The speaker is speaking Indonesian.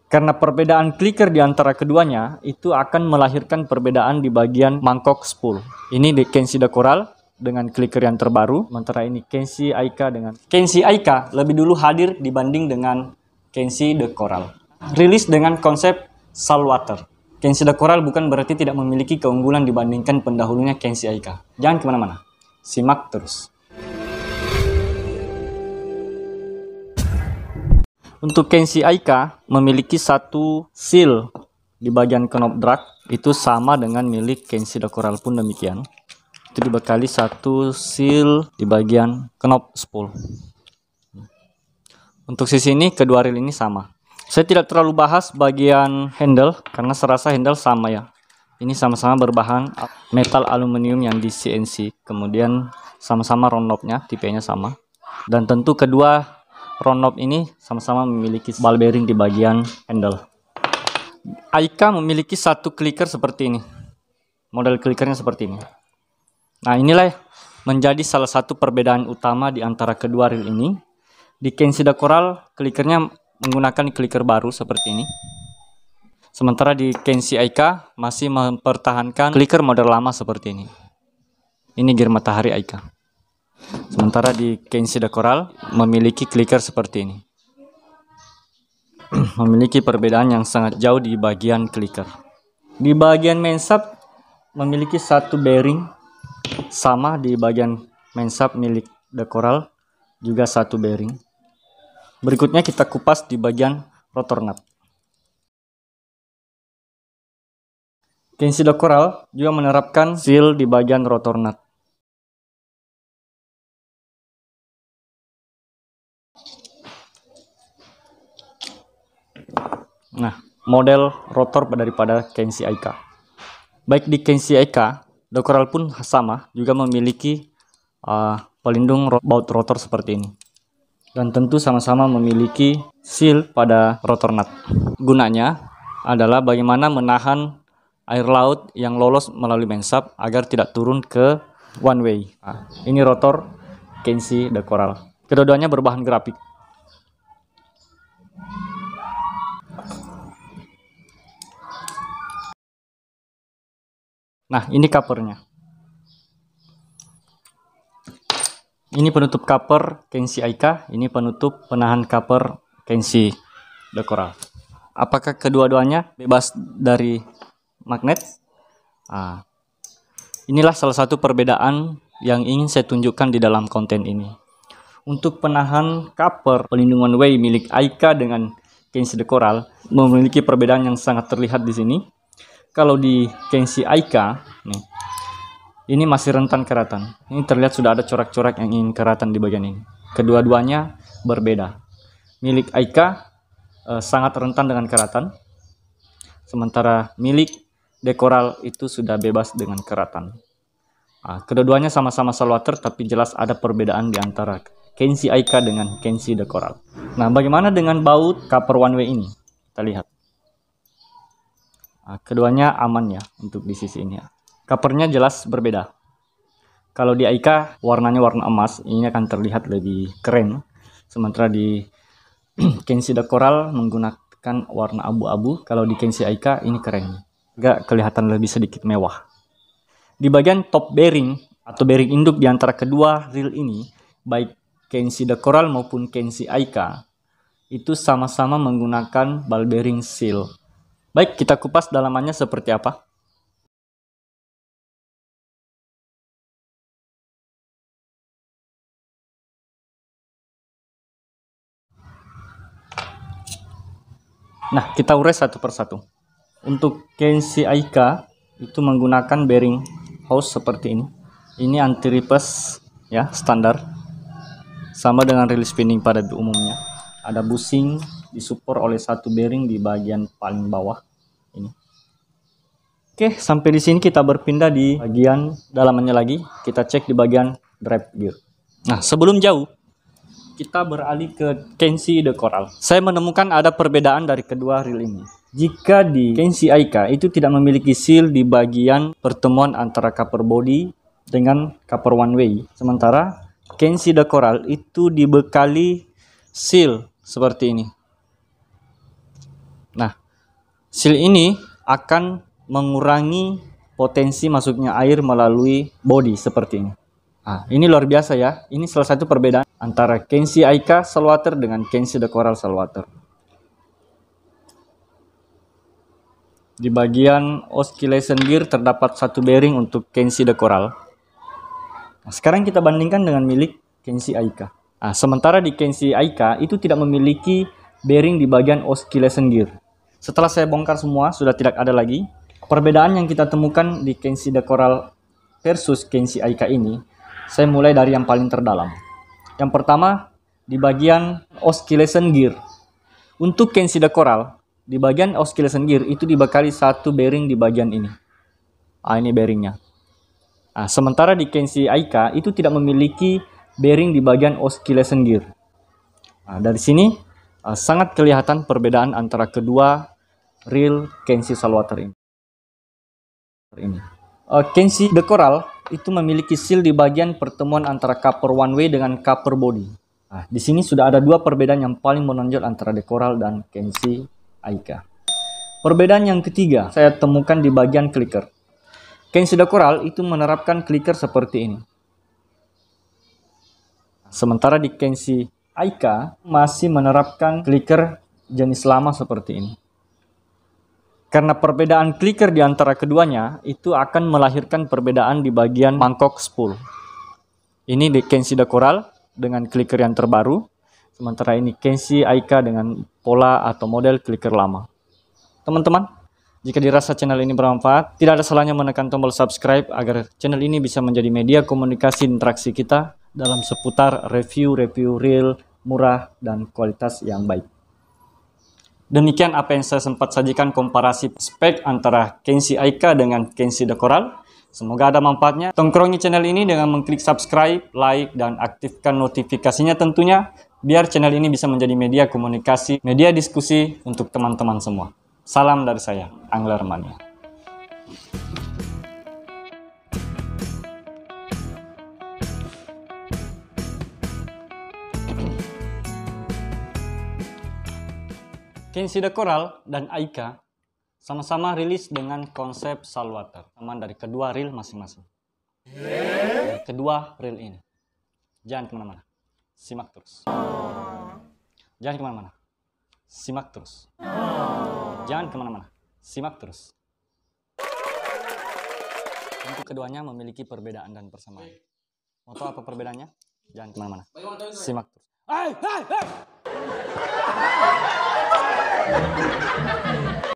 Karena perbedaan clicker di antara keduanya itu akan melahirkan perbedaan di bagian mangkok spool. Ini di Kenshi The Coral dengan clicker yang terbaru, sementara ini Kenshi Aika dengan Kenshi Aika lebih dulu hadir dibanding dengan Kenshi The Coral. Rilis dengan konsep saltwater. Kenshi The Coral bukan berarti tidak memiliki keunggulan dibandingkan pendahulunya Kenshi Aika. Jangan kemana-mana, simak terus. Untuk Kenshi Aika memiliki satu seal di bagian knob drag, itu sama dengan milik Kenshi The Coral pun demikian. Itu dibekali satu seal di bagian knob spool. Untuk sisi ini kedua reel ini sama. Saya tidak terlalu bahas bagian handle karena serasa handle sama ya. Ini sama-sama berbahan metal aluminium yang di CNC. Kemudian sama-sama round knob-nya, tipenya sama. Dan tentu kedua round knob ini sama-sama memiliki ball bearing di bagian handle. Aika memiliki satu clicker seperti ini. Model clickernya seperti ini. Nah, inilah menjadi salah satu perbedaan utama di antara kedua reel ini. Di Kenshi The Coral, clickernya menggunakan clicker baru seperti ini. Sementara di Kenshi Aika masih mempertahankan clicker model lama seperti ini. Ini gear matahari Aika. Sementara di Kenshi The Coral memiliki clicker seperti ini. Memiliki perbedaan yang sangat jauh di bagian clicker. Di bagian main shaft memiliki satu bearing, sama di bagian main shaft milik The Coral juga satu bearing. Berikutnya kita kupas di bagian rotor nut. Kenshi The Coral juga menerapkan seal di bagian rotor nut. Nah, model rotor daripada Kenshi Aika. Baik di Kenshi Aika, The Coral pun sama, juga memiliki pelindung baut rotor seperti ini. Dan tentu sama-sama memiliki seal pada rotor nut. Gunanya adalah bagaimana menahan air laut yang lolos melalui main shaft agar tidak turun ke one way. Nah, ini rotor Kenshi The Coral. Kedua-duanya berbahan grafik. Nah, ini covernya. Ini penutup cover Kenshi Aika, ini penutup penahan cover Kenshi The Coral. Apakah kedua-duanya bebas dari magnet? Nah, inilah salah satu perbedaan yang ingin saya tunjukkan di dalam konten ini. Untuk penahan cover pelindung one way milik Aika dengan Kenshi The Coral memiliki perbedaan yang sangat terlihat di sini. Kalau di Kenshi Aika, nih, ini masih rentan keratan. Ini terlihat sudah ada corak-corak yang ingin keratan di bagian ini. Kedua-duanya berbeda. Milik Aika sangat rentan dengan keratan, sementara milik The Coral itu sudah bebas dengan keratan. Nah, kedua-duanya sama-sama saltwater, tapi jelas ada perbedaan di antara Kenshi Aika dengan Kenshi The Coral. Nah, bagaimana dengan baut cover one way ini? Kita lihat. Nah, keduanya aman ya untuk di sisi ini. Covernya jelas berbeda. Kalau di Aika warnanya warna emas, ini akan terlihat lebih keren. Sementara di Kenshi The Coral menggunakan warna abu-abu. Kalau di Kenshi Aika ini keren, agak kelihatan lebih sedikit mewah. Di bagian top bearing atau bearing induk di antara kedua reel ini, baik Kenshi The Coral maupun Kenshi Aika itu sama-sama menggunakan ball bearing seal. Baik, kita kupas dalamannya seperti apa. Nah, kita urai satu persatu. Untuk Kenshi Aika itu menggunakan bearing hose seperti ini. Ini anti ripes ya, standar. Sama dengan reel spinning pada umumnya. Ada bushing disupport oleh satu bearing di bagian paling bawah ini. Oke, sampai di sini kita berpindah di bagian dalamannya lagi. Kita cek di bagian drive gear. Nah, sebelum jauh kita beralih ke Kenshi The Coral. Saya menemukan ada perbedaan dari kedua reel ini. Jika di Kenshi Aika itu tidak memiliki seal di bagian pertemuan antara cover body dengan cover one way. Sementara Kenshi The Coral itu dibekali seal seperti ini. Nah, seal ini akan mengurangi potensi masuknya air melalui body seperti ini. Nah, ini luar biasa ya. Ini salah satu perbedaan antara Kenshi Aika saltwater dengan Kenshi The Coral saltwater. Di bagian oscillation gear terdapat satu bearing untuk Kenshi The Coral. Nah, sekarang kita bandingkan dengan milik Kenshi Aika. Nah, sementara di Kenshi Aika itu tidak memiliki bearing di bagian oscillation gear. Setelah saya bongkar semua, sudah tidak ada lagi. Perbedaan yang kita temukan di Kenshi The Coral versus Kenshi Aika ini, saya mulai dari yang paling terdalam. Yang pertama, di bagian oscillation gear. Untuk Kenshi The Coral, di bagian oscillation gear itu dibekali satu bearing di bagian ini. Ah, ini bearingnya. Nah, sementara di Kenshi Aika itu tidak memiliki bearing di bagian oscillation gear. Nah, dari sini sangat kelihatan perbedaan antara kedua reel Kenshi saltwater ini. Kenshi The Coral itu memiliki seal di bagian pertemuan antara cover one way dengan cover body. Nah, di sini sudah ada dua perbedaan yang paling menonjol antara The Coral dan Kenshi Aika. Perbedaan yang ketiga saya temukan di bagian clicker. Kenshi The Coral itu menerapkan clicker seperti ini. Sementara di Kenshi Aika masih menerapkan clicker jenis lama seperti ini. Karena perbedaan clicker di antara keduanya itu akan melahirkan perbedaan di bagian mangkok spool. Ini di Kenshi The Coral dengan clicker yang terbaru. Sementara ini Kenshi Aika dengan pola atau model clicker lama. Teman-teman, jika dirasa channel ini bermanfaat, tidak ada salahnya menekan tombol subscribe agar channel ini bisa menjadi media komunikasi interaksi kita dalam seputar review-review reel murah dan kualitas yang baik. Demikian apa yang saya sempat sajikan komparasi spek antara Kenshi Aika dengan Kenshi The Coral. Semoga ada manfaatnya. Tongkrongi channel ini dengan mengklik subscribe, like, dan aktifkan notifikasinya tentunya, biar channel ini bisa menjadi media komunikasi, media diskusi untuk teman-teman semua. Salam dari saya, Angler Mania. Kenshi The Coral dan Aika sama-sama rilis dengan konsep saltwater, teman dari kedua reel masing-masing. Dari kedua reel ini. Jangan kemana-mana, simak terus. Jangan kemana-mana, simak terus. Jangan kemana-mana, simak terus. Untuk keduanya memiliki perbedaan dan persamaan. Mau tahu apa perbedaannya? Jangan kemana-mana, simak terus. Hey!